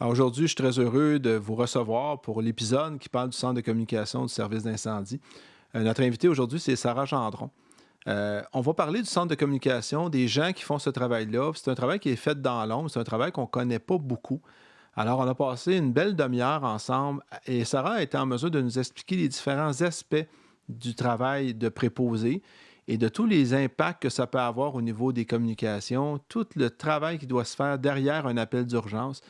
Alors aujourd'hui, je suis très heureux de vous recevoir pour l'épisode qui parle du Centre de communication du service d'incendie. Notre invité aujourd'hui, c'est Sarah Gendron. On va parler du centre de communication, des gens qui font ce travail-là. C'est un travail qui est fait dans l'ombre, c'est un travail qu'on ne connaît pas beaucoup. Alors, on a passé une belle demi-heure ensemble et Sarah a été en mesure de nous expliquer les différents aspects du travail de préposé et de tous les impacts que ça peut avoir au niveau des communications, tout le travail qui doit se faire derrière un appel d'urgence.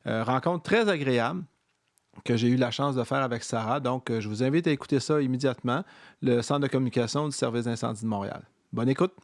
Rencontre très agréable que j'ai eu la chance de faire avec Sarah. Donc, je vous invite à écouter ça immédiatement, le Centre de communication du service d'incendie de Montréal. Bonne écoute!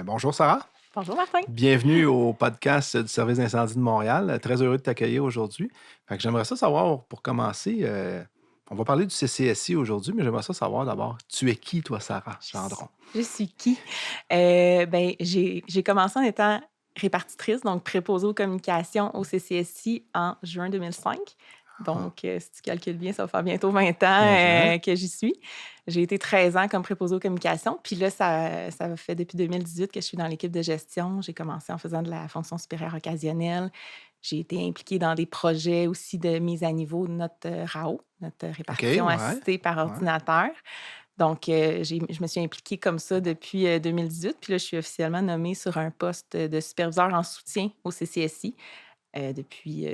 Bonjour Sarah. Bonjour Martin. Bienvenue au podcast du service d'incendie de Montréal. Très heureux de t'accueillir aujourd'hui. J'aimerais ça savoir, pour commencer, on va parler du CCSI aujourd'hui, mais j'aimerais ça savoir d'abord, tu es qui toi, Sarah Gendron? Je suis qui? J'ai commencé en étant répartitrice, donc préposée aux communications au CCSI en juin 2005. Donc, si tu calcules bien, ça va faire bientôt 20 ans que j'y suis. J'ai été 13 ans comme préposée aux communications. Puis là, ça fait depuis 2018 que je suis dans l'équipe de gestion. J'ai commencé en faisant de la fonction supérieure occasionnelle. J'ai été impliquée dans des projets aussi de mise à niveau de notre RAO, notre répartition assistée par ordinateur. Donc, je me suis impliquée comme ça depuis 2018. Puis là, je suis officiellement nommée sur un poste de superviseur en soutien au CCSI. Depuis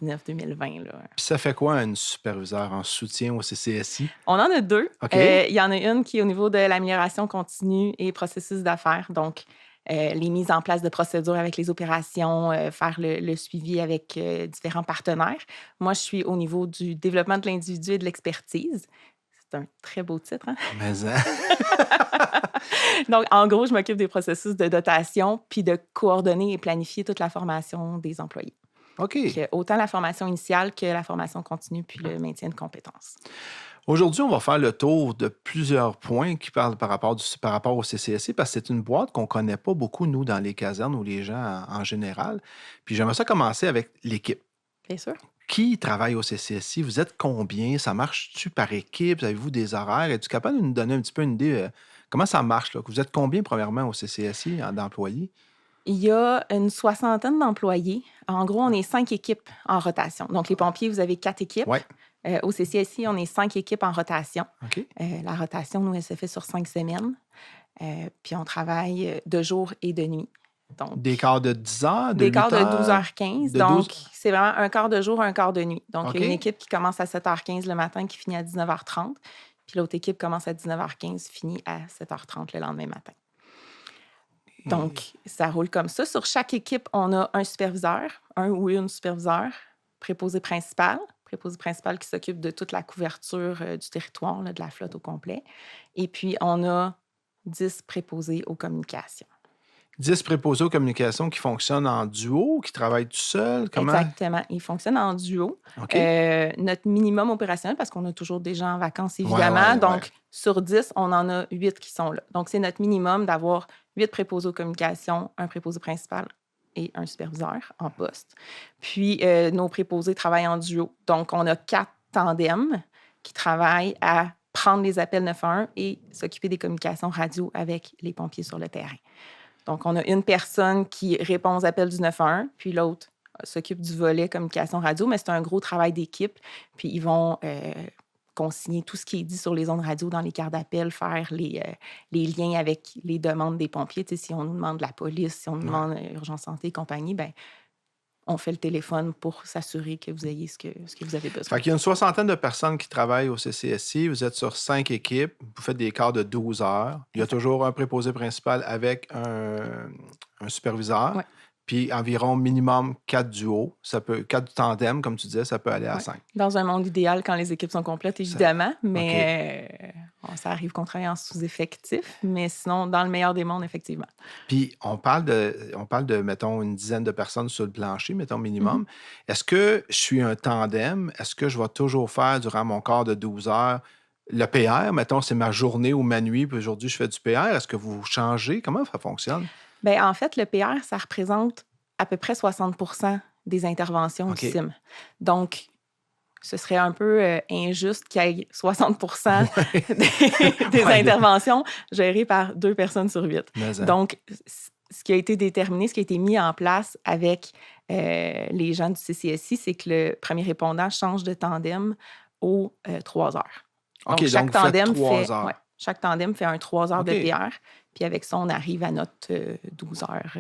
2019-2020. Puis ça fait quoi, un superviseur en soutien au CCSI? On en a deux. Okay. Il y en a une qui est au niveau de l'amélioration continue et processus d'affaires. Donc, les mises en place de procédures avec les opérations, faire le suivi avec différents partenaires. Moi, je suis au niveau du développement de l'individu et de l'expertise. C'est un très beau titre, hein? Mais Donc, en gros, je m'occupe des processus de dotation puis de coordonner et planifier toute la formation des employés. OK. Donc, autant la formation initiale que la formation continue puis le maintien de compétences. Aujourd'hui, on va faire le tour de plusieurs points qui parlent par rapport au CCSI parce que c'est une boîte qu'on ne connaît pas beaucoup, nous, dans les casernes ou les gens en général. Puis j'aimerais ça commencer avec l'équipe. Bien sûr. Qui travaille au CCSI? Vous êtes combien? Ça marche-tu par équipe? Avez-vous des horaires? Es-tu capable de nous donner un petit peu une idée? Comment ça marche? Là? Vous êtes combien, premièrement, au CCSI d'employés? Il y a une 60aine d'employés. En gros, on est 5 équipes en rotation. Donc, les pompiers, vous avez 4 équipes. Ouais. Au CCSI, on est 5 équipes en rotation. OK. La rotation, nous, elle se fait sur 5 semaines. Puis, on travaille de jour et de nuit. Donc, des quarts de 10 heures? Des quarts de 12h15. Donc, c'est vraiment un quart de jour, un quart de nuit. Donc, il y a une équipe qui commence à 7h15 le matin, qui finit à 19h30. Puis l'autre équipe commence à 19h15, finit à 7h30 le lendemain matin. Donc, ça roule comme ça. Sur chaque équipe, on a un superviseur, un ou une superviseur, préposé principal qui s'occupe de toute la couverture du territoire, là, de la flotte au complet. Et puis, on a 10 préposés aux communications. 10 préposés aux communications qui fonctionnent en duo, qui travaillent tout seuls? Comment? Exactement. Ils fonctionnent en duo. Okay. Notre minimum opérationnel, parce qu'on a toujours des gens en vacances, évidemment. Donc, sur 10, on en a 8 qui sont là. Donc, c'est notre minimum d'avoir 8 préposés aux communications, un préposé principal et un superviseur en poste. Puis, nos préposés travaillent en duo. Donc, on a 4 tandems qui travaillent à prendre les appels 911 et s'occuper des communications radio avec les pompiers sur le terrain. Donc, on a une personne qui répond aux appels du 911, puis l'autre s'occupe du volet communication radio, mais c'est un gros travail d'équipe. Puis, ils vont consigner tout ce qui est dit sur les ondes radio dans les cartes d'appel, faire les liens avec les demandes des pompiers. Tu sais, si on nous demande la police, si on nous demande urgence santé et compagnie, bien, on fait le téléphone pour s'assurer que vous ayez ce que vous avez besoin. Fait qu'il y a une 60aine de personnes qui travaillent au CCSI. Vous êtes sur 5 équipes. Vous faites des quarts de 12 heures. Il y a toujours un préposé principal avec un superviseur. Ouais. Puis environ minimum 4 duos. 4 tandems, comme tu disais, ça peut aller à 5. Dans un monde idéal, quand les équipes sont complètes, évidemment, mais Ça arrive qu'on travaille en sous-effectif, mais sinon, dans le meilleur des mondes, effectivement. Puis, on parle de, mettons, une dizaine de personnes sur le plancher, mettons, Mhm. minimum. Est-ce que je suis un tandem? Est-ce que je vais toujours faire, durant mon quart de 12 heures, le PR? Mettons, c'est ma journée ou ma nuit, puis aujourd'hui, je fais du PR. Est-ce que vous changez? Comment ça fonctionne? Bien, en fait, le PR, ça représente à peu près 60% des interventions du OK. CIM. Donc, ce serait un peu injuste qu'il y ait 60% Ouais. des Ouais, interventions gérées par 2 personnes sur 8. mais, hein. Donc, ce qui a été déterminé, ce qui a été mis en place avec les gens du CCSI, c'est que le premier répondant change de tandem aux 3 heures. Donc, OK, donc vous faites 3 ouais, heures. chaque tandem fait un 3 heures de OK. PR. Puis avec ça, on arrive à notre 12 heures.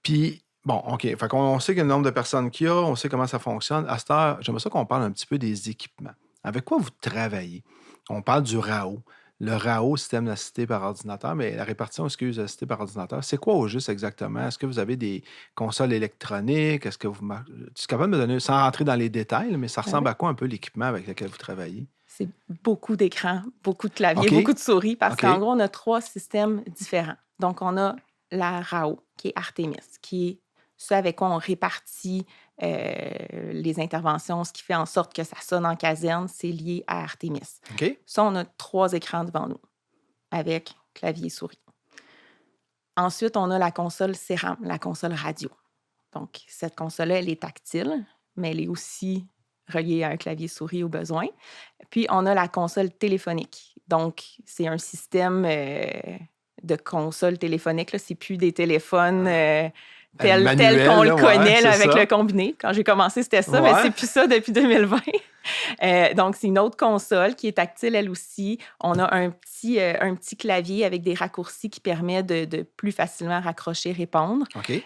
Puis, bon, OK. Fait qu'on sait que le nombre de personnes qu'il y a, on sait comment ça fonctionne. À cette heure, j'aimerais ça qu'on parle un petit peu des équipements. Avec quoi vous travaillez? On parle du RAO. Le RAO, système d'assisté par ordinateur, mais la répartition, excuse, assisté par ordinateur, c'est quoi au juste exactement? Est-ce que vous avez des consoles électroniques? Est-ce que tu es capable de me donner, sans rentrer dans les détails, mais ça Ben ressemble oui. à quoi un peu l'équipement avec lequel vous travaillez? C'est beaucoup d'écrans, beaucoup de claviers, OK, beaucoup de souris, parce qu'en OK, gros, on a 3 systèmes différents. Donc, on a la RAO, qui est Artemis, qui est ce avec quoi on répartit les interventions, ce qui fait en sorte que ça sonne en caserne, c'est lié à Artemis. OK. Ça, on a 3 écrans devant nous, avec clavier et souris. Ensuite, on a la console CERAM, la console radio. Donc, cette console-là, elle est tactile, mais elle est aussi reliée à un clavier-souris au besoin. Puis, on a la console téléphonique. Donc, c'est un système de console téléphonique. Ce n'est plus des téléphones tels Manuel, qu'on le là, ouais, connaît là, c'est avec le ça. combiné. Quand j'ai commencé, c'était ça, mais Ouais. c'est plus ça depuis 2020. Donc, c'est une autre console qui est tactile, elle aussi. On a un petit clavier avec des raccourcis qui permet de plus facilement raccrocher, répondre. OK.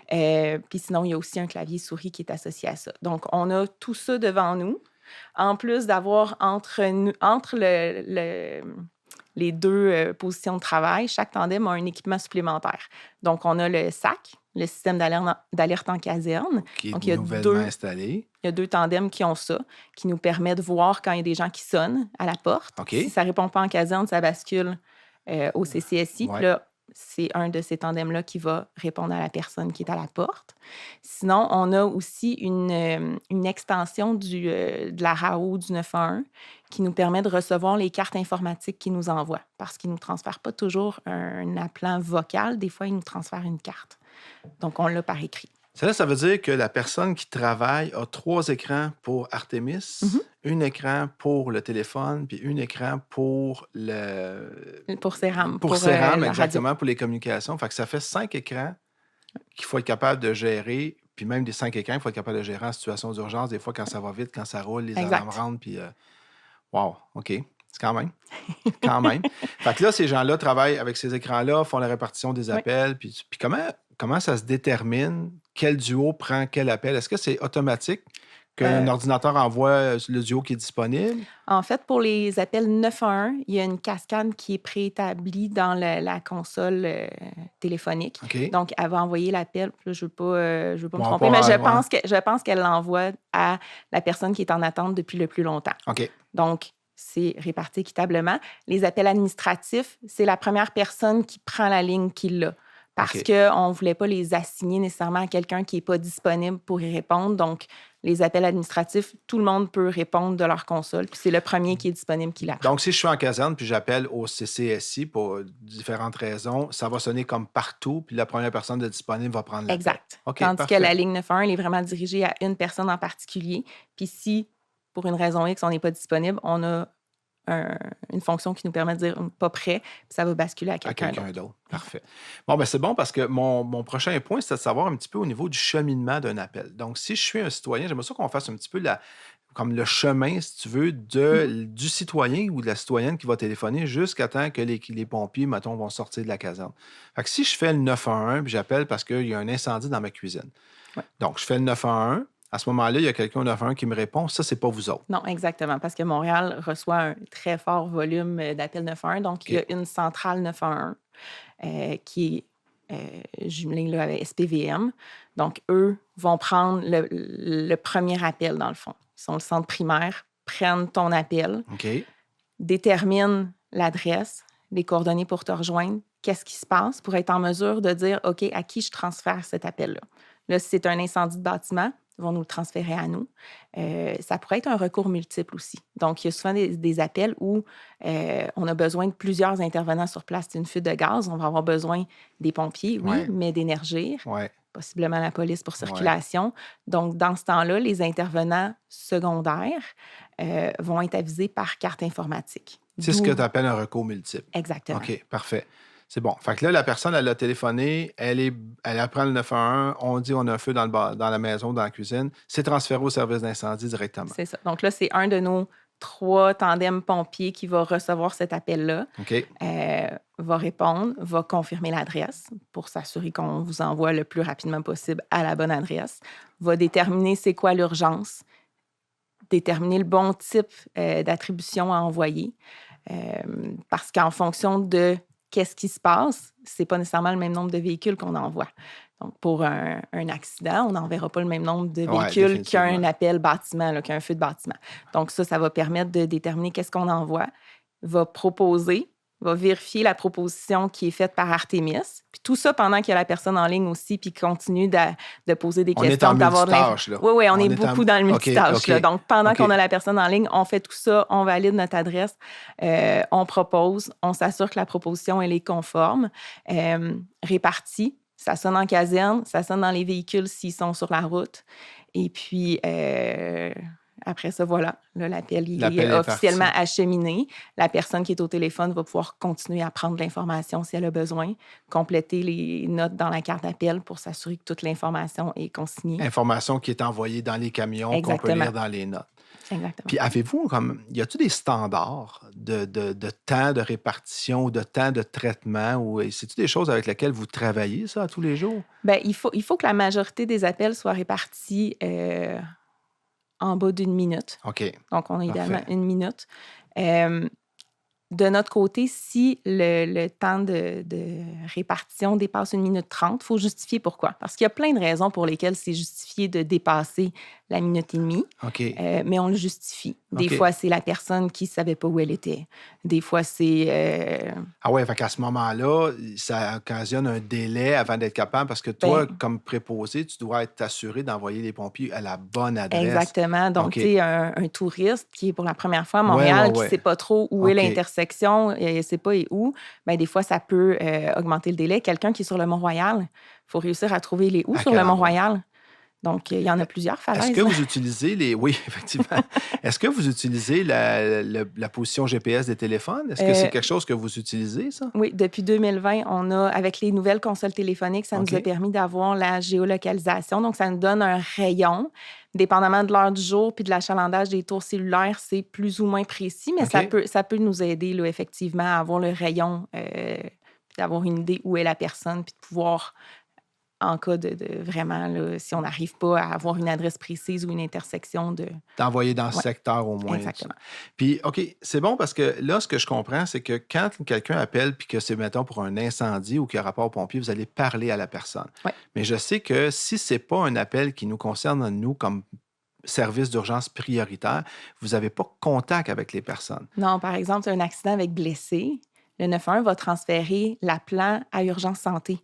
Puis sinon, il y a aussi un clavier souris qui est associé à ça. Donc, on a tout ça devant nous. En plus d'avoir entre les 2 positions de travail, chaque tandem a un équipement supplémentaire. Donc, on a le SAC, le système d'alerte en caserne. Qui est Donc, nouvellement installé. il y a 2 tandems qui ont ça, qui nous permet de voir quand il y a des gens qui sonnent à la porte. OK. Si ça ne répond pas en caserne, ça bascule au CCSI. Ouais. Puis là, c'est un de ces tandems-là qui va répondre à la personne qui est à la porte. Sinon, on a aussi une extension de la RAO du 911 qui nous permet de recevoir les cartes informatiques qu'ils nous envoient parce qu'ils ne nous transfèrent pas toujours un appelant vocal. Des fois, ils nous transfèrent une carte. Donc, on l'a par écrit. Ça veut dire que la personne qui travaille a 3 écrans pour Artemis, un écran pour le téléphone, puis un écran pour Pour CERAM. pour CERAM, la radio. exactement, pour les communications. Fait que ça fait 5 écrans qu'il faut être capable de gérer. Puis même des 5 écrans, il faut être capable de gérer en situation d'urgence. Des fois, quand ça va vite, quand ça roule, les Exact. alarmes rentrent. Puis, wow, OK. C'est quand même. Quand même. Fait que là, ces gens-là travaillent avec ces écrans-là, font la répartition des Oui. appels. Puis comment ça se détermine? Quel duo prend quel appel? Est-ce que c'est automatique qu'un ordinateur envoie le duo qui est disponible? En fait, pour les appels 911, il y a une cascade qui est préétablie dans la console téléphonique. OK. Donc, elle va envoyer l'appel. Là, je ne veux pas me Ouais, tromper, pas mais mal, je pense qu'elle l'envoie à la personne qui est en attente depuis le plus longtemps. OK. Donc, c'est réparti équitablement. Les appels administratifs, c'est la première personne qui prend la ligne qui l'a. Parce OK. qu'on ne voulait pas les assigner nécessairement à quelqu'un qui n'est pas disponible pour y répondre. Donc, les appels administratifs, tout le monde peut répondre de leur console. Puis c'est le premier qui est disponible qui la prend. Donc, si je suis en caserne puis j'appelle au CCSI pour différentes raisons, ça va sonner comme partout, puis la première personne de disponible va prendre l'appel. Exact. OK, Tandis parfait. que la ligne 911, elle est vraiment dirigée à une personne en particulier. Puis si, pour une raison X, on n'est pas disponible, on a une fonction qui nous permet de dire pas prêt, puis ça va basculer à quelqu'un d'autre. Parfait. Bon, ben c'est bon parce que mon prochain point, c'est de savoir un petit peu au niveau du cheminement d'un appel. Donc, si je suis un citoyen, j'aimerais ça qu'on fasse un petit peu comme le chemin, si tu veux, du citoyen ou de la citoyenne qui va téléphoner jusqu'à temps que les pompiers, mettons, vont sortir de la caserne. Fait que si je fais le 911 puis j'appelle parce qu'il y a un incendie dans ma cuisine. Ouais. Donc, je fais le 911. À ce moment-là, il y a quelqu'un au 911 qui me répond. Ça, c'est pas vous autres. Non, exactement, parce que Montréal reçoit un très fort volume d'appels 911. Donc, il y a une centrale 911 qui est jumelée là, avec SPVM. Donc, eux vont prendre le premier appel, dans le fond. Ils sont le centre primaire, prennent ton appel. OK. détermine l'adresse, les coordonnées pour te rejoindre, qu'est-ce qui se passe pour être en mesure de dire, OK, à qui je transfère cet appel-là? Là, si c'est un incendie de bâtiment, ils vont nous le transférer à nous. Ça pourrait être un recours multiple aussi. Donc, il y a souvent des appels où on a besoin de plusieurs intervenants sur place. C'est une fuite de gaz, on va avoir besoin des pompiers, oui, Ouais. mais d'énergie, Ouais. possiblement la police pour Ouais. circulation. Donc, dans ce temps-là, les intervenants secondaires vont être avisés par carte informatique. C'est ce que tu appelles un recours multiple. Exactement. OK, parfait. C'est bon. Fait que là, la personne, elle a téléphoné, elle apprend le 911, on dit on a un feu dans la maison, dans la cuisine, c'est transféré au service d'incendie directement. C'est ça. Donc là, c'est un de nos 3 tandems pompiers qui va recevoir cet appel-là, OK. va répondre, va confirmer l'adresse pour s'assurer qu'on vous envoie le plus rapidement possible à la bonne adresse, va déterminer c'est quoi l'urgence, déterminer le bon type d'attribution à envoyer, parce qu'en fonction de qu'est-ce qui se passe, c'est pas nécessairement le même nombre de véhicules qu'on envoie. Donc, pour un accident, on n'enverra pas le même nombre de véhicules qu'un appel bâtiment, là, qu'un feu de bâtiment. Donc, ça va permettre de déterminer qu'est-ce qu'on envoie, va proposer, va vérifier la proposition qui est faite par Artemis. Puis tout ça pendant qu'il y a la personne en ligne aussi, puis continue de poser des questions. On est en multitâche, là. Oui, on est beaucoup dans le multitâche. Okay. Donc, pendant qu'on a la personne en ligne, on fait tout ça, on valide notre adresse, on propose, on s'assure que la proposition, elle est conforme, répartie. Ça sonne en caserne, ça sonne dans les véhicules s'ils sont sur la route. Et puis, après ça, voilà, là, l'appel est officiellement acheminé. La personne qui est au téléphone va pouvoir continuer à prendre l'information si elle a besoin, compléter les notes dans la carte d'appel pour s'assurer que toute l'information est consignée. Information qui est envoyée dans les camions, qu'on peut lire dans les notes. Exactement. Puis avez-vous, y a-t-il des standards de temps de répartition ou de temps de traitement? Ou c'est-tu des choses avec lesquelles vous travaillez, ça, tous les jours? Bien, il faut que la majorité des appels soient répartis en bas d'1 minute. OK. Donc, on a idéalement 1 minute. De notre côté, si le temps de répartition dépasse 1 minute 30, il faut justifier pourquoi. Parce qu'il y a plein de raisons pour lesquelles c'est justifié de dépasser la minute et demie. OK. Mais on le justifie. Des fois, c'est la personne qui ne savait pas où elle était. Des fois, c'est... Ah ouais, fait qu'à ce moment-là, ça occasionne un délai avant d'être capable, parce que toi, comme préposé, tu dois être assuré d'envoyer les pompiers à la bonne adresse. Exactement. Donc, tu sais, un touriste qui est pour la première fois à Montréal, qui ne sait pas trop où est l'intersection, il ne sait pas où, bien, des fois, ça peut augmenter le délai. Quelqu'un qui est sur le Mont-Royal, il faut réussir à trouver les où sur le Mont-Royal. Donc, il y en a plusieurs falaises. Est-ce que vous utilisez les... Oui, effectivement. Est-ce que vous utilisez la position GPS des téléphones? Est-ce que c'est quelque chose que vous utilisez, ça? Oui, depuis 2020, on a, avec les nouvelles consoles téléphoniques, ça nous a permis d'avoir la géolocalisation. Donc, ça nous donne un rayon. Dépendamment de l'heure du jour puis de l'achalandage des tours cellulaires, c'est plus ou moins précis, mais ça peut nous aider, là, effectivement, à avoir le rayon, puis d'avoir une idée où est la personne, puis de pouvoir... en cas de vraiment, là, si on n'arrive pas à avoir une adresse précise ou une intersection d'envoyer dans ce secteur au moins. Exactement. Puis, OK, c'est bon parce que là, ce que je comprends, c'est que quand quelqu'un appelle puis que c'est, mettons, pour un incendie ou qu'il y a rapport aux pompiers, vous allez parler à la personne. Ouais. Mais je sais que si ce n'est pas un appel qui nous concerne, nous, comme service d'urgence prioritaire, vous n'avez pas contact avec les personnes. Non, par exemple, un accident avec blessé, le 911 va transférer l'appelant à urgence santé.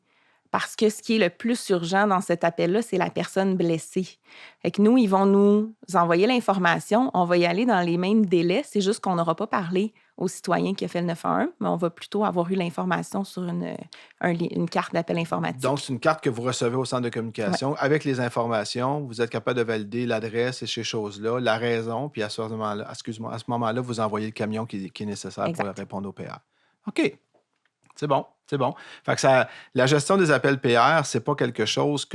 Parce que ce qui est le plus urgent dans cet appel-là, c'est la personne blessée. Fait que nous, ils vont nous envoyer l'information. On va y aller dans les mêmes délais. C'est juste qu'on n'aura pas parlé au citoyen qui a fait le 911, mais on va plutôt avoir eu l'information sur une carte d'appel informatique. Donc, c'est une carte que vous recevez au centre de communication. Ouais. Avec les informations, vous êtes capable de valider l'adresse et ces choses-là, la raison, puis à ce moment-là, vous envoyez le camion qui est nécessaire pour répondre au PR. OK. C'est bon, c'est bon. Fait que la gestion des appels PR, c'est pas quelque chose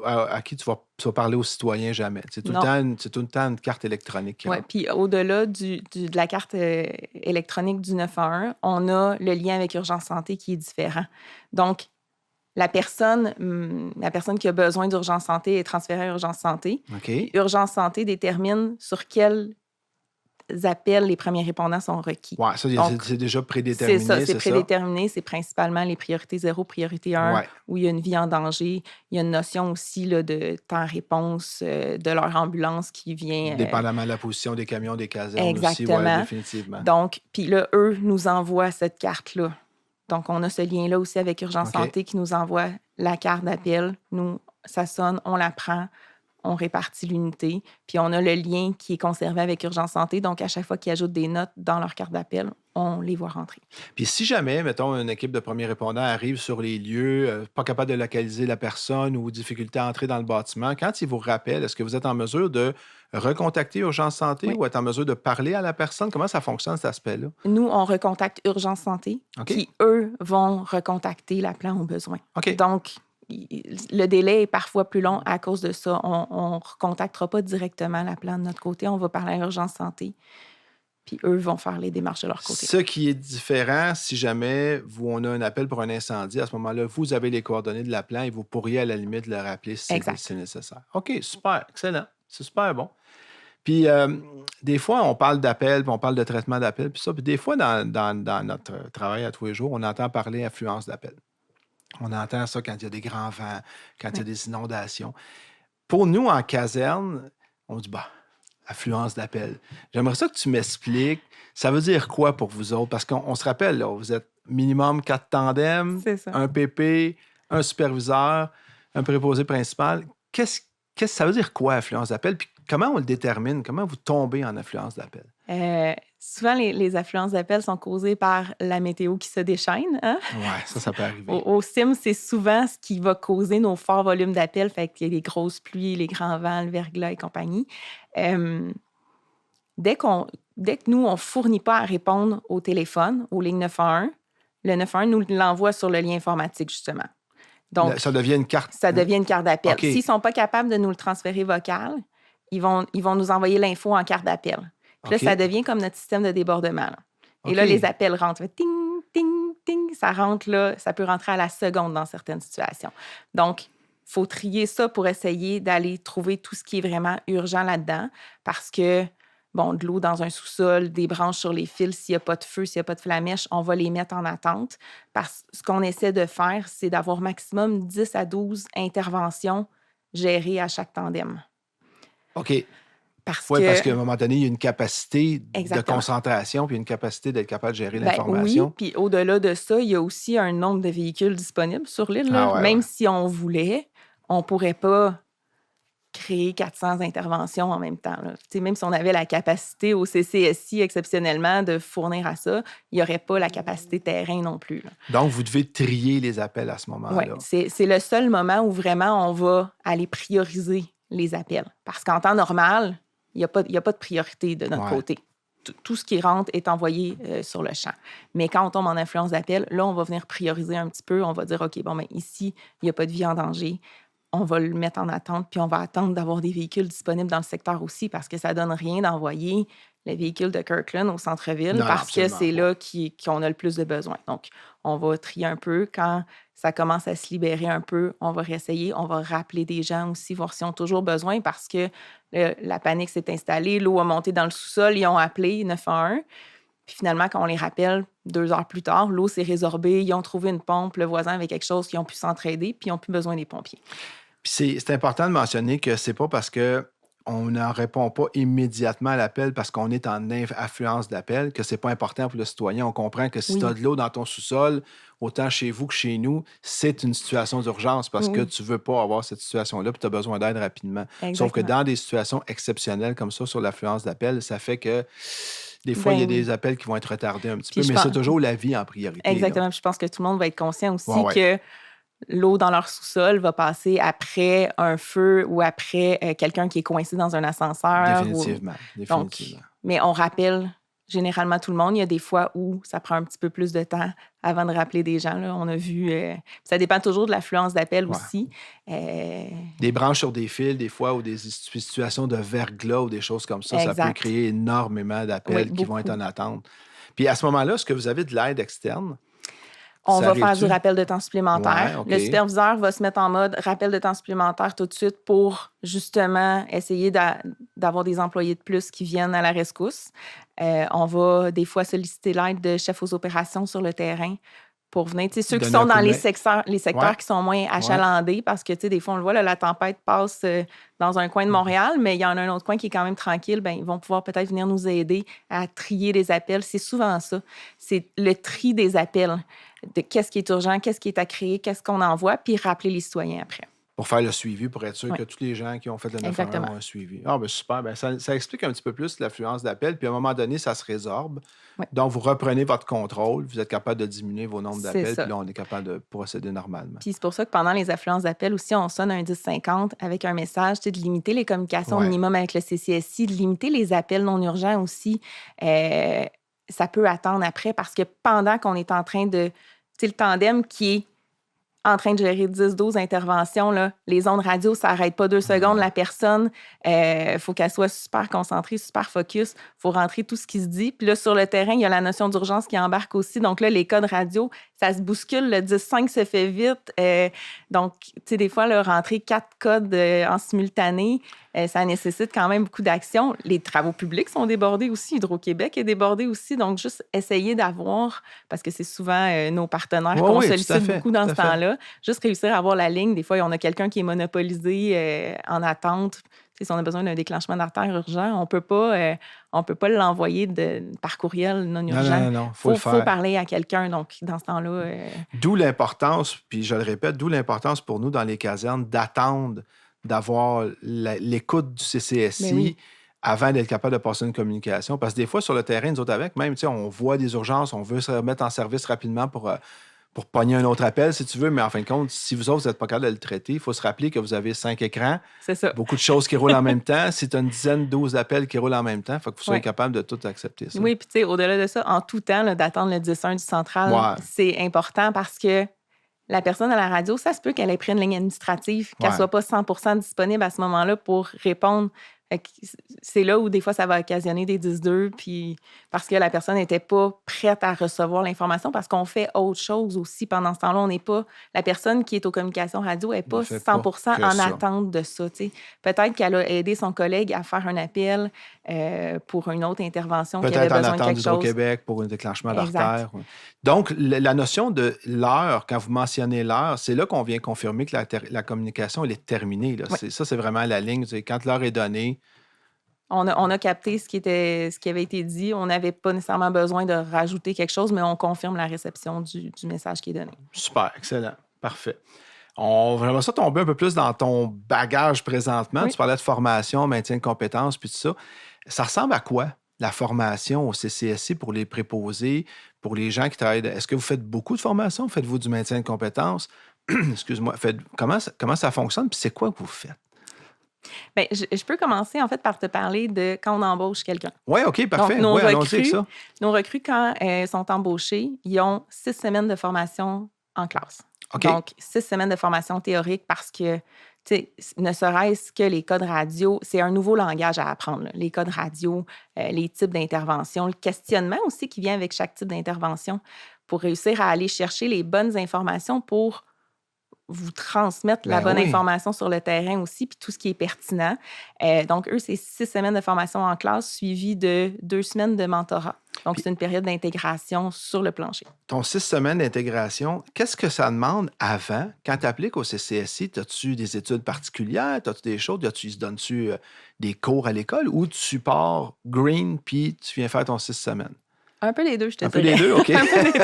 à qui tu vas parler aux citoyens jamais. C'est tout le temps une carte électronique. Oui, puis au-delà de la carte électronique du 911, on a le lien avec Urgence Santé qui est différent. Donc, la personne qui a besoin d'Urgence Santé est transférée à Urgence Santé. Okay. Urgence Santé détermine sur quelle appels, les premiers répondants sont requis. Oui, ça, Donc, c'est déjà prédéterminé, c'est ça, c'est c'est ça? prédéterminé. C'est principalement les priorités 0, priorité 1, Ouais. où il y a une vie en danger. Il y a une notion aussi là, de temps-réponse de leur ambulance qui vient... Dépendamment de la position des camions, des casernes aussi, oui, Exactement. définitivement. Donc, puis là, eux nous envoient cette carte-là. Donc, on a ce lien-là aussi avec Urgence OK. Santé qui nous envoie la carte d'appel. Nous, ça sonne, on la prend, on répartit l'unité, puis on a le lien qui est conservé avec Urgence Santé. Donc, à chaque fois qu'ils ajoutent des notes dans leur carte d'appel, on les voit rentrer. Puis si jamais, mettons, une équipe de premiers répondants arrive sur les lieux, pas capable de localiser la personne ou difficulté à entrer dans le bâtiment, quand ils vous rappellent, est-ce que vous êtes en mesure de recontacter Urgence Santé Oui. ou être en mesure de parler à la personne? Comment ça fonctionne, cet aspect-là? Nous, on recontacte Urgence Santé, OK. qui, eux, vont recontacter l'appelant au besoin. OK. Donc, le délai est parfois plus long à cause de ça. On ne recontactera pas directement l'appelant de notre côté. On va parler à Urgence Santé. Puis eux vont faire les démarches de leur côté. Ce qui est différent, si jamais on a un appel pour un incendie, à ce moment-là, vous avez les coordonnées de l'appelant et vous pourriez à la limite le rappeler si c'est nécessaire. OK, super, excellent. C'est super bon. Puis, des fois, on parle d'appel, puis on parle de traitement d'appel, puis ça. Puis des fois, dans notre travail à tous les jours, on entend parler affluence d'appel. On entend ça quand il y a des grands vents, quand il y a des inondations. Pour nous, en caserne, on dit, bah, affluence d'appel. J'aimerais ça que tu m'expliques, ça veut dire quoi pour vous autres? Parce qu'on se rappelle, là, vous êtes minimum 4 tandems, un PP, un superviseur, un préposé principal. Qu'est-ce que ça veut dire quoi, affluence d'appel? Puis comment on le détermine? Comment vous tombez en affluence d'appel? Souvent, les affluences d'appel sont causées par la météo qui se déchaîne. Hein? Oui, ça peut arriver. Au CIM, c'est souvent ce qui va causer nos forts volumes d'appels, fait qu'il y a les grosses pluies, les grands vents, le verglas et compagnie. Dès que nous, on ne fournit pas à répondre au téléphone, aux lignes 911, le 911 nous l'envoie sur le lien informatique, justement. Donc, ça devient une carte. Ça devient une carte d'appel. Okay. S'ils ne sont pas capables de nous le transférer vocal, ils vont nous envoyer l'info en carte d'appel. Puis là, ça devient comme notre système de débordement. Là. Et là, les appels rentrent. Ting, ting, ting. Ça rentre là. Ça peut rentrer à la seconde dans certaines situations. Donc, il faut trier ça pour essayer d'aller trouver tout ce qui est vraiment urgent là-dedans. Parce que, bon, de l'eau dans un sous-sol, des branches sur les fils, s'il n'y a pas de feu, s'il n'y a pas de flamèche, on va les mettre en attente. Parce que ce qu'on essaie de faire, c'est d'avoir maximum 10 à 12 interventions gérées à chaque tandem. OK. Parce qu'à un moment donné, il y a une capacité de concentration puis une capacité d'être capable de gérer l'information. Oui, puis au-delà de ça, il y a aussi un nombre de véhicules disponibles sur l'île. Même si on voulait, on ne pourrait pas créer 400 interventions en même temps. Même si on avait la capacité au CCSI exceptionnellement de fournir à ça, il n'y aurait pas la capacité terrain non plus. Là. Donc, vous devez trier les appels à ce moment-là. Oui, c'est le seul moment où vraiment on va aller prioriser les appels. Parce qu'en temps normal, il n'y a pas de priorité de notre côté. Tout ce qui rentre est envoyé sur le champ. Mais quand on tombe en influence d'appel, là, on va venir prioriser un petit peu. On va dire, OK, bon, ben ici, il n'y a pas de vie en danger. On va le mettre en attente, puis on va attendre d'avoir des véhicules disponibles dans le secteur aussi parce que ça ne donne rien d'envoyer le véhicule de Kirkland au centre-ville parce que c'est là qu'on a le plus de besoin. Donc, on va trier un peu. Quand ça commence à se libérer un peu, on va réessayer. On va rappeler des gens aussi, voir s'ils ont toujours besoin parce que la panique s'est installée, l'eau a monté dans le sous-sol, ils ont appelé 911. Puis finalement, quand on les rappelle 2 heures plus tard, l'eau s'est résorbée, ils ont trouvé une pompe, le voisin avait quelque chose, ils ont pu s'entraider, puis ils n'ont plus besoin des pompiers. Puis c'est important de mentionner que c'est pas parce qu'on n'en répond pas immédiatement à l'appel parce qu'on est en affluence d'appel que c'est pas important pour le citoyen. On comprend que si tu as de l'eau dans ton sous-sol, autant chez vous que chez nous, c'est une situation d'urgence parce que tu veux pas avoir cette situation-là puis tu as besoin d'aide rapidement. Exactement. Sauf que dans des situations exceptionnelles comme ça sur l'affluence d'appel, ça fait que des fois, il y a des appels qui vont être retardés un petit peu, mais c'est toujours la vie en priorité. Exactement. Je pense que tout le monde va être conscient aussi que l'eau dans leur sous-sol va passer après un feu ou après quelqu'un qui est coincé dans un ascenseur. Définitivement. Donc, mais on rappelle généralement tout le monde. Il y a des fois où ça prend un petit peu plus de temps avant de rappeler des gens. Là. On a vu... ça dépend toujours de l'affluence d'appel aussi. Des branches sur des fils, des fois, ou des situations de verglas ou des choses comme ça, ça peut créer énormément d'appels qui vont être en attente. Puis à ce moment-là, est-ce que vous avez de l'aide externe? On va faire du rappel de temps supplémentaire. Le superviseur va se mettre en mode rappel de temps supplémentaire tout de suite pour justement essayer d'avoir des employés de plus qui viennent à la rescousse. On va des fois solliciter l'aide de chefs aux opérations sur le terrain pour venir. Tu sais, ceux qui Donner un sont coup dans de les main. secteurs Ouais, qui sont moins ouais. achalandés, parce que, tu sais, des fois, on le voit, là, la tempête passe dans un coin de Montréal, mais il y en a un autre coin qui est quand même tranquille. Bien, ils vont pouvoir peut-être venir nous aider à trier les appels. C'est souvent ça. C'est le tri des appels, de qu'est-ce qui est urgent, qu'est-ce qui est à créer, qu'est-ce qu'on envoie, puis rappeler les citoyens après. Pour faire le suivi, pour être sûr Oui, que tous les gens qui ont fait le 911 exactement. ont un suivi. Ah, ben super. Ben, ça explique un petit peu plus l'affluence d'appels. Puis à un moment donné, ça se résorbe. Oui, Donc, vous reprenez votre contrôle. Vous êtes capable de diminuer vos nombres c'est d'appels. Puis ça. là, on est capable de procéder normalement. Puis c'est pour ça que pendant les affluences d'appels aussi, on sonne un 1050 avec un message, tu sais, de limiter les communications au Ouais. minimum avec le CCSI, de limiter les appels non urgents aussi. Euh, Ça peut attendre après parce que pendant qu'on est en train de... Tu sais, le tandem qui est en train de gérer 10-12 interventions, là, les ondes radio, ça n'arrête pas 2 secondes. La personne, faut qu'elle soit super concentrée, super focus. Il faut rentrer tout ce qui se dit. Puis là, sur le terrain, il y a la notion d'urgence qui embarque aussi. Donc là, les codes radio, ça se bouscule. Le 10-5 se fait vite. Donc, tu sais, des fois, là, rentrer 4 codes en simultané, ça nécessite quand même beaucoup d'action. Les travaux publics sont débordés aussi. Hydro-Québec est débordé aussi. Donc, juste essayer d'avoir, parce que c'est souvent nos partenaires Oui, qu'on oui, tout à sollicite fait. beaucoup Tout dans à ce fait. temps-là, juste réussir à avoir la ligne. Des fois, on a quelqu'un qui est monopolisé en attente. Tu sais, si on a besoin d'un déclenchement d'artère urgent, on peut pas l'envoyer par courriel non Non, non, urgent. non, non. Il faut le Faut faire. parler à quelqu'un. Donc, dans ce temps-là, D'où l'importance, puis je le répète, d'où l'importance pour nous dans les casernes d'attendre d'avoir l'écoute du ben CCSI oui, avant d'être capable de passer une communication. Parce que des fois, sur le terrain, nous autres avec, même, tu sais, on voit des urgences, on veut se remettre en service rapidement pour pogner un autre appel, si tu veux, mais en fin de compte, si vous autres, vous n'êtes pas capable de le traiter, il faut se rappeler que vous avez 5 écrans, c'est ça. beaucoup de choses qui roulent en même temps. Si tu as une dizaine, 12 appels qui roulent en même temps, il faut que vous soyez Ouais. capable de tout accepter ça. Oui, puis tu sais, au-delà de ça, en tout temps, là, d'attendre le 10-1 du central, Ouais, c'est important parce que la personne à la radio, ça se peut qu'elle ait pris une ligne administrative, qu'elle ne ouais. soit pas 100% disponible à ce moment-là pour répondre. Fait que c'est là où des fois ça va occasionner des 10-2, puis parce que la personne n'était pas prête à recevoir l'information, parce qu'on fait autre chose aussi pendant ce temps-là. On n'est pas, la personne qui est aux communications radio n'est Ne pas fait pas 100% que en ça. attente de ça. T'sais. Peut-être qu'elle a aidé son collègue à faire un appel pour une autre intervention qui avait Peut-être en besoin de attente quelque chose. d'Hydro-Québec pour un déclenchement Exact. d'artère. Ouais. Donc, la notion de l'heure, quand vous mentionnez l'heure, c'est là qu'on vient confirmer que la communication, elle est terminée. Là. Oui. Ça, c'est vraiment la ligne. C'est quand l'heure est donnée. On a capté ce qui avait été dit. On n'avait pas nécessairement besoin de rajouter quelque chose, mais on confirme la réception du message qui est donné. Super, excellent, parfait. J'aimerais ça tomber un peu plus dans ton bagage présentement. Oui. Tu parlais de formation, maintien de compétences, puis tout ça. Ça ressemble à quoi, la formation au CCSI pour les préposés, pour les gens qui travaillent? Est-ce que vous faites beaucoup de formation? Faites-vous du maintien de compétences? Excuse-moi. Comment ça fonctionne? Puis c'est quoi que vous faites? Bien, je peux commencer en fait par te parler de quand on embauche quelqu'un. Oui, OK, parfait. Donc, Oui, allons-y avec ça. nos recrues, quand elles sont embauchées, ils ont 6 semaines de formation en classe. OK. Donc, 6 semaines de formation théorique parce que, tu sais, ne serait-ce que les codes radio, c'est un nouveau langage à apprendre. Là. Les codes radio, les types d'intervention, le questionnement aussi qui vient avec chaque type d'intervention pour réussir à aller chercher les bonnes informations pour vous transmettre la Ben bonne oui. information sur le terrain aussi, puis tout ce qui est pertinent. Donc, eux, c'est 6 semaines de formation en classe suivies de 2 semaines de mentorat. Donc, Puis- c'est une période d'intégration sur le plancher. Ton 6 semaines d'intégration, qu'est-ce que ça demande avant? Quand tu appliques au CCSI, as-tu des études particulières? As-tu des choses? Donnes-tu des cours à l'école ou tu pars green puis tu viens faire ton 6 semaines? Un peu les deux, je te Un peu dirais. les deux, OK. Un peu les deux.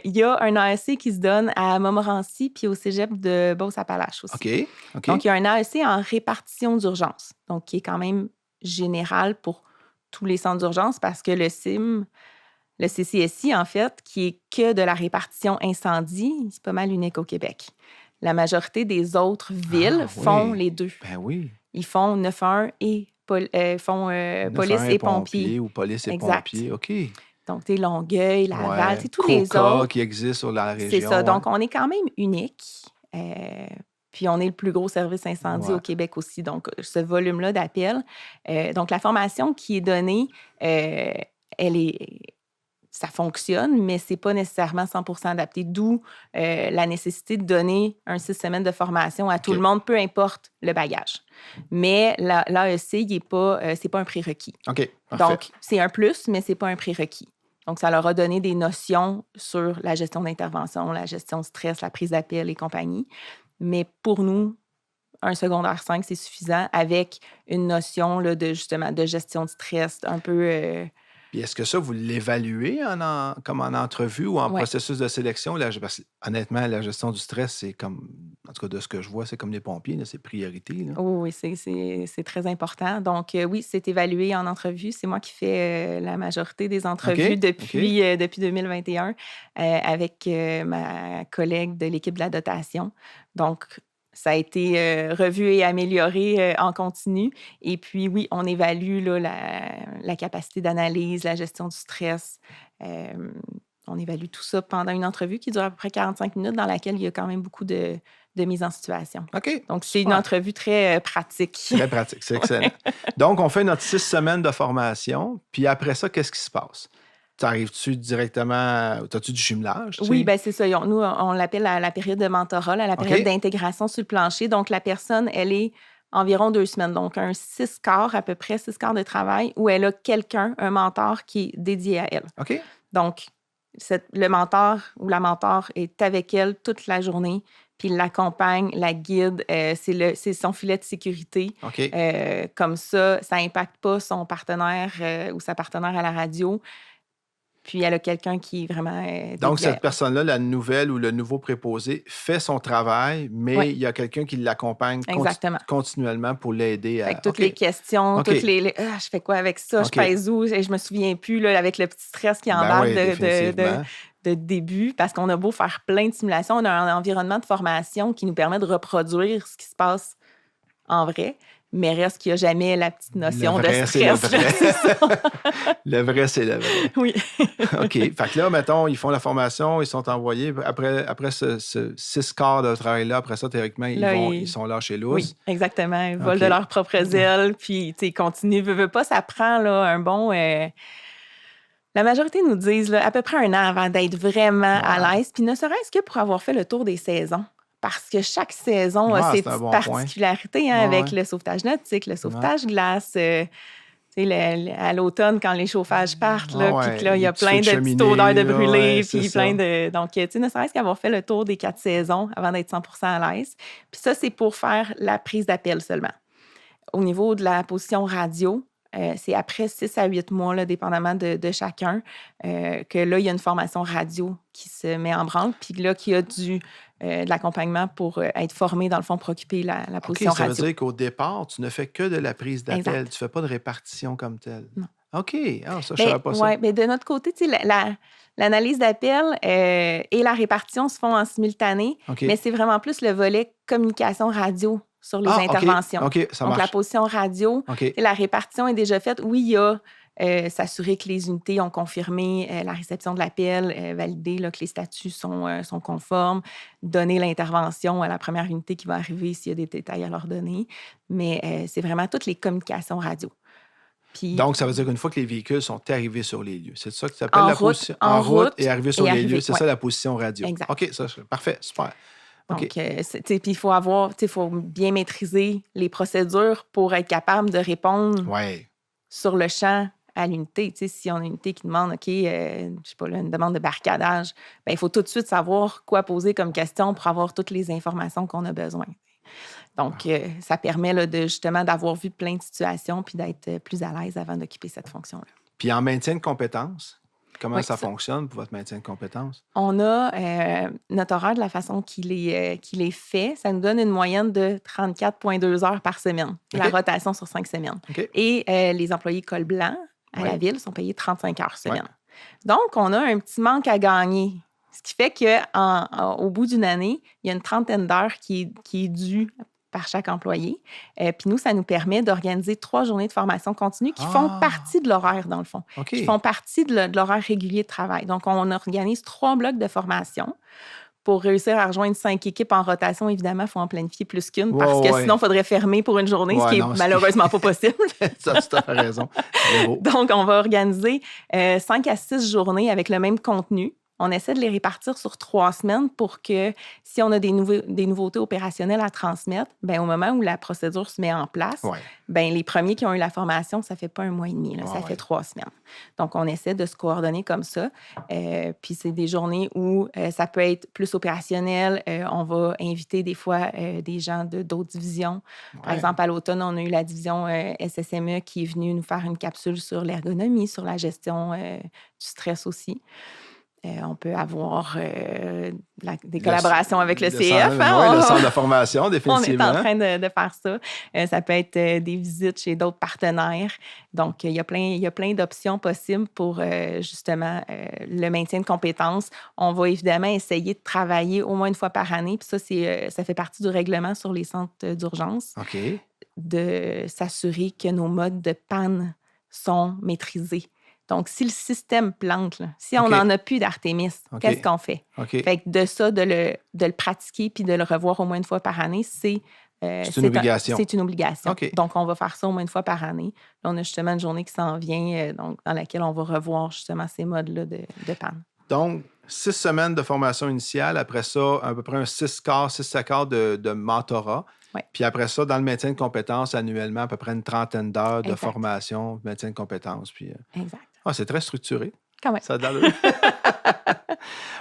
Il y a un AEC qui se donne à Montmorency puis au cégep de Beauce-Appalaches aussi. OK, OK. Donc, il y a un AEC en répartition d'urgence, donc qui est quand même général pour tous les centres d'urgence parce que le CCSI, en fait, qui est que de la répartition incendie, c'est pas mal unique au Québec. La majorité des autres villes font oui. les deux. Ben oui. Ils font 911 et police 911 et pompiers. ou police et Exact. pompiers, OK. Donc, tu sais, Longueuil, Laval, Ouais. c'est tous les Coca autres. qui existe sur la région. C'est ça. ouais. Donc, on est quand même unique. Puis, on est le plus gros service incendie Ouais. au Québec aussi. Donc, ce volume-là d'appels. Donc, la formation qui est donnée, elle est ça fonctionne, mais c'est pas nécessairement 100% adapté. D'où la nécessité de donner 6 semaines de formation à tout le monde, peu importe le bagage. Mais l'AEC, c'est pas un prérequis. OK, parfait. Donc, c'est un plus, mais c'est pas un prérequis. Donc, ça leur a donné des notions sur la gestion d'intervention, la gestion de stress, la prise d'appel et compagnie. Mais pour nous, un secondaire 5, c'est suffisant avec une notion là, justement de gestion de stress un peu... Puis est-ce que ça, vous l'évaluez comme en entrevue ou en processus de sélection? Parce que, honnêtement, la gestion du stress, c'est comme, en tout cas de ce que je vois, c'est comme les pompiers, là, c'est priorité. Là. Oui, c'est très important. Donc, oui, c'est évalué en entrevue. C'est moi qui fais la majorité des entrevues depuis 2021 avec ma collègue de l'équipe de la dotation. Donc, ça a été revu et amélioré en continu. Et puis, oui, on évalue là, la capacité d'analyse, la gestion du stress. On évalue tout ça pendant une entrevue qui dure à peu près 45 minutes, dans laquelle il y a quand même beaucoup de mise en situation. OK. Donc, c'est une entrevue très pratique. Très pratique, c'est excellent. Donc, on fait notre 6 semaines de formation, puis après ça, qu'est-ce qui se passe? T'arrives-tu directement... As-tu du jumelage? Oui, bien, c'est ça. Nous, on l'appelle la période de mentorat, la période d'intégration sur le plancher. Donc, la personne, elle est environ 2 semaines. Donc, un 6 quarts, à peu près 6 quarts de travail, où elle a quelqu'un, un mentor qui est dédié à elle. OK. Donc, le mentor ou la mentor est avec elle toute la journée, puis il l'accompagne, la guide, c'est son filet de sécurité. OK. Comme ça n'impacte pas son partenaire ou sa partenaire à la radio. Puis elle a quelqu'un qui est vraiment... Donc, cette personne-là, la nouvelle ou le nouveau préposé, fait son travail, mais il y a quelqu'un qui l'accompagne continuellement pour l'aider à... Avec toutes les questions, toutes les je fais quoi avec ça? Je pèse où? Je me souviens plus, là, avec le petit stress qui embarque de début, parce qu'on a beau faire plein de simulations, on a un environnement de formation qui nous permet de reproduire ce qui se passe en vrai. Mais reste qu'il n'y a jamais la petite notion de stress. Le vrai, le vrai, c'est le vrai. Oui. OK. Fait que là, mettons, ils font la formation, ils sont envoyés. Après ce 6 quarts de travail-là, après ça, théoriquement, ils sont lâchés lousses. Oui, exactement. Ils volent de leurs propres ailes, puis ils continuent. Veut pas, ça prend là, un bon... La majorité nous disent là, à peu près 1 an avant d'être vraiment à l'aise, puis ne serait-ce que pour avoir fait le tour des saisons. Parce que chaque saison a ses petites particularités avec le sauvetage nautique, le sauvetage glace. À l'automne, quand les chauffages partent, puis là, il y a plein de petites odeurs de brûlés, puis plein de... Donc, ne serait-ce qu'avoir fait le tour des 4 saisons avant d'être 100% à l'aise. Puis ça, c'est pour faire la prise d'appel seulement. Au niveau de la position radio, c'est après 6 à 8 mois, là, dépendamment de chacun, que là, il y a une formation radio qui se met en branle, puis là, qu'il y a de l'accompagnement pour être formé, dans le fond, pour occuper la position radio. Ça veut dire qu'au départ, tu ne fais que de la prise d'appel. Tu ne fais pas de répartition comme telle. Non. OK. Ça, je ne savais pas ça. Oui, mais de notre côté, l'analyse d'appel et la répartition se font en simultané, mais c'est vraiment plus le volet communication radio sur les interventions. OK, ça marche. Donc, la position radio, la répartition est déjà faite. Oui, il y a s'assurer que les unités ont confirmé la réception de l'appel, valider là, que les statuts sont conformes, donner l'intervention à la première unité qui va arriver s'il y a des détails à leur donner. Mais c'est vraiment toutes les communications radio. Puis, donc, ça veut dire qu'une fois que les véhicules sont arrivés sur les lieux, c'est ça que tu appelles la position? En route et arrivés sur les lieux, c'est ça la position radio. Exact. OK, ça, parfait, super. Donc, puis il faut bien maîtriser les procédures pour être capable de répondre sur le champ à l'unité. Si on a une unité qui demande, OK, je sais pas, là, une demande de barricadage, bien, il faut tout de suite savoir quoi poser comme question pour avoir toutes les informations qu'on a besoin. Donc, ça permet là, justement d'avoir vu plein de situations puis d'être plus à l'aise avant d'occuper cette fonction-là. Puis en maintien de compétences, comment ça fonctionne pour votre maintien de compétences? On a notre horaire de la façon qu'il est fait. Ça nous donne une moyenne de 34,2 heures par semaine. La rotation sur 5 semaines. Et les employés col blanc à la ville sont payés 35 heures semaine. Donc, on a un petit manque à gagner. Ce qui fait qu'au bout d'une année, il y a une trentaine d'heures qui est due par chaque employé. Puis nous, ça nous permet d'organiser 3 journées de formation continue qui font partie de l'horaire, dans le fond, qui font partie de l'horaire régulier de travail. Donc, on organise 3 blocs de formation pour réussir à rejoindre 5 équipes en rotation, évidemment, il faut en planifier plus qu'une parce Ouais, que ouais. sinon, il faudrait fermer pour une journée, ce Ouais, qui non, est malheureusement pas possible. Ça, tu as fait raison. Bravo. Donc, on va organiser 5 à 6 journées avec le même contenu. On essaie de les répartir sur 3 semaines pour que si on a des nouveautés opérationnelles à transmettre, bien, au moment où la procédure se met en place, Ouais. bien, les premiers qui ont eu la formation, ça fait pas 1 mois et demi, là, ça Ouais. fait 3 semaines. Donc, on essaie de se coordonner comme ça. Puis, c'est des journées où ça peut être plus opérationnel. On va inviter des fois des gens d'autres divisions. Par Ouais. exemple, à l'automne, on a eu la division SSME qui est venue nous faire une capsule sur l'ergonomie, sur la gestion du stress aussi. On peut avoir des collaborations avec le CF. Le centre de formation, On définitivement. est en train de faire ça. Ça peut être des visites chez d'autres partenaires. Donc, il y a plein d'options possibles pour justement le maintien de compétences. On va évidemment essayer de travailler au moins une fois par année. Puis ça fait partie du règlement sur les centres d'urgence. OK. De s'assurer que nos modes de panne sont maîtrisés. Donc, si le système plante, là, si on n'en a plus d'Artémis, qu'est-ce qu'on fait? Fait que de ça, de le pratiquer puis de le revoir au moins une fois par année, c'est une obligation. C'est une obligation. Okay. Donc, on va faire ça au moins une fois par année. Là, on a justement une journée qui s'en vient donc, dans laquelle on va revoir justement ces modes-là de panne. Donc, 6 semaines de formation initiale. Après ça, à peu près un 6-7 quarts de mentorat. Ouais. Puis après ça, dans le maintien de compétences, annuellement, à peu près une trentaine d'heures de formation, de maintien de compétences. Puis, exact. C'est très structuré. Quand même. Ça a de l'allure.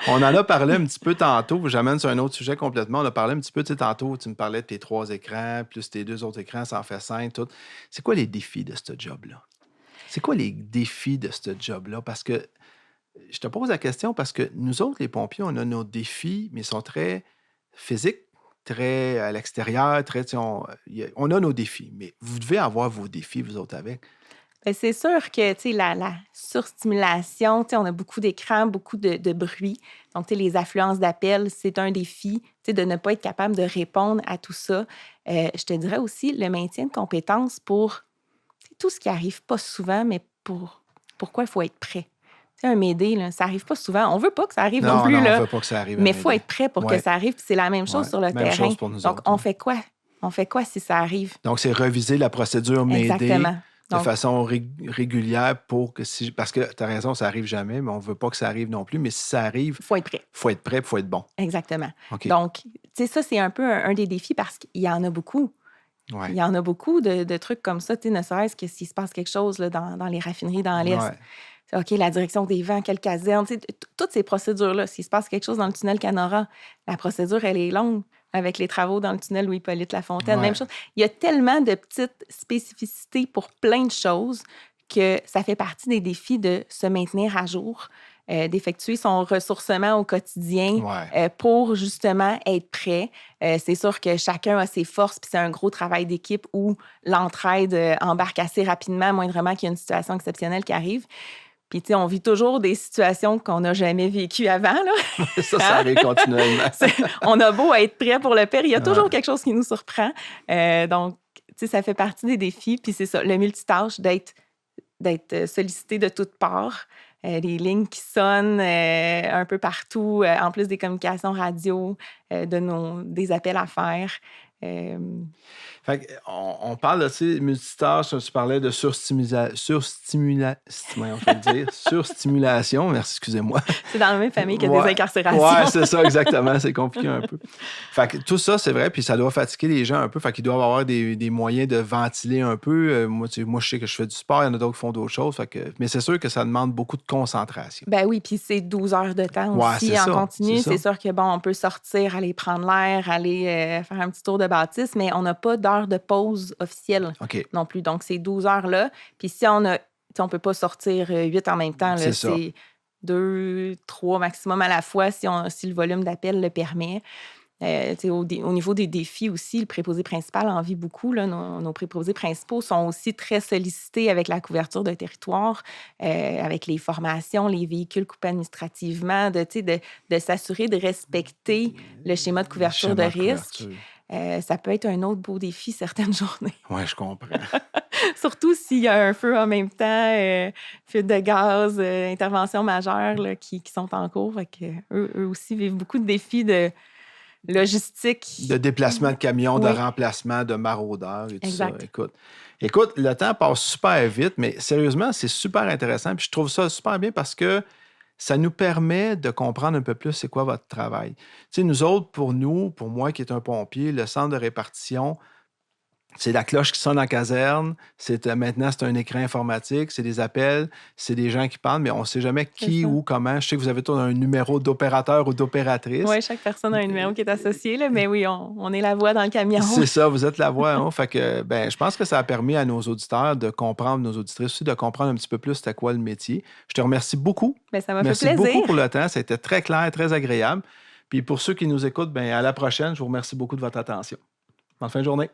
On en a parlé un petit peu tantôt. J'amène sur un autre sujet complètement. On a parlé un petit peu, tantôt, tu me parlais de tes 3 écrans, plus tes 2 autres écrans, ça en fait 5, tout. C'est quoi les défis de ce job-là? C'est quoi les défis de ce job-là? Parce que je te pose la question parce que nous autres, les pompiers, on a nos défis, mais ils sont très physiques, très à l'extérieur, on a nos défis. Mais vous devez avoir vos défis, vous autres, avec. Bien, c'est sûr que la surstimulation, on a beaucoup d'écrans, beaucoup de bruit. Donc, les affluences d'appels, c'est un défi de ne pas être capable de répondre à tout ça. Je te dirais aussi le maintien de compétences pour tout ce qui n'arrive pas souvent, mais pourquoi il faut être prêt. Un Médé, là, ça n'arrive pas souvent. On ne veut pas que ça arrive non plus. On là, veut pas que ça arrive. Mais il faut être prêt pour que ça arrive. Puis c'est la même chose sur le terrain. Chose pour nous Donc, autres, on fait quoi? On fait quoi si ça arrive? Donc, c'est reviser la procédure Médé de Donc, façon régulière pour que si... Parce que tu as raison, ça n'arrive jamais, mais on ne veut pas que ça arrive non plus. Mais si ça arrive... il faut être prêt. Il faut être prêt, il faut être bon. Exactement. Okay. Donc, ça, c'est un peu un des défis parce qu'il y en a beaucoup. Ouais. Il y en a beaucoup de trucs comme ça, ne serait-ce que s'il se passe quelque chose là, dans les raffineries dans l'Est. Ouais. OK, la direction des vents, quelle caserne, toutes ces procédures-là. S'il se passe quelque chose dans le tunnel Canora, la procédure, elle est longue avec les travaux dans le tunnel Louis-Hippolyte Lafontaine. Même chose. Il y a tellement de petites spécificités pour plein de choses que ça fait partie des défis de se maintenir à jour, d'effectuer son ressourcement au quotidien pour justement être prêt. C'est sûr que chacun a ses forces, puis c'est un gros travail d'équipe où l'entraide embarque assez rapidement, moindrement qu'il y a une situation exceptionnelle qui arrive. Puis, on vit toujours des situations qu'on n'a jamais vécues avant. Là. Ça arrive continuellement. On a beau être prêt pour le pire, il y a toujours quelque chose qui nous surprend. Donc, ça fait partie des défis. Puis c'est ça, le multitâche, d'être sollicité de toutes parts. Les lignes qui sonnent un peu partout, en plus des communications radio, des appels à faire. Fait on parle de multitâche, tu parlais de surstimulation, merci, excusez-moi. C'est dans la même famille qu'il y a des incarcérations. Oui, c'est ça, exactement, c'est compliqué un peu. Fait que tout ça, c'est vrai, puis ça doit fatiguer les gens un peu, fait qu'ils doivent avoir des moyens de ventiler un peu. Moi, je sais que je fais du sport, il y en a d'autres qui font d'autres choses, mais c'est sûr que ça demande beaucoup de concentration. Ben oui, puis c'est 12 heures de temps aussi en continu. C'est sûr que, on peut sortir, aller prendre l'air, aller faire un petit tour de bâtisse, mais on n'a pas d'heure de pause officielle non plus. Donc, c'est 12 heures-là. Puis si on peut pas sortir 8 en même temps. Là, c'est 2, 3 maximum à la fois si le volume d'appel le permet. Au niveau des défis aussi, le préposé principal en vit beaucoup. Là. Nos préposés principaux sont aussi très sollicités avec la couverture de territoire, avec les formations, les véhicules coupés administrativement, de s'assurer de respecter le schéma de couverture de risque. Ça peut être un autre beau défi certaines journées. Oui, je comprends. Surtout s'il y a un feu en même temps, fuite de gaz, intervention majeure là, qui sont en cours. Fait que, eux aussi vivent beaucoup de défis de logistique. De déplacement de camions, de Oui. remplacement, de maraudeurs et tout Exact. ça. Écoute, le temps passe super vite, mais sérieusement, c'est super intéressant. Puis je trouve ça super bien parce que ça nous permet de comprendre un peu plus c'est quoi votre travail. Tu sais, nous autres, pour moi qui est un pompier, le centre de répartition, c'est la cloche qui sonne en caserne. Maintenant, c'est un écran informatique, c'est des appels, c'est des gens qui parlent, mais on ne sait jamais C'est qui ça. ou comment. Je sais que vous avez tous un numéro d'opérateur ou d'opératrice. Oui, chaque personne a un numéro qui est associé, là, mais oui, on est la voix dans le camion. C'est ça, vous êtes la voix. Hein? Fait que, je pense que ça a permis à nos auditeurs de comprendre, nos auditrices aussi, de comprendre un petit peu plus c'était quoi le métier. Je te remercie beaucoup. Ben, ça m'a fait Merci plaisir. beaucoup pour le temps. C'était très clair, très agréable. Puis pour ceux qui nous écoutent, à la prochaine. Je vous remercie beaucoup de votre attention. Bonne fin de journée.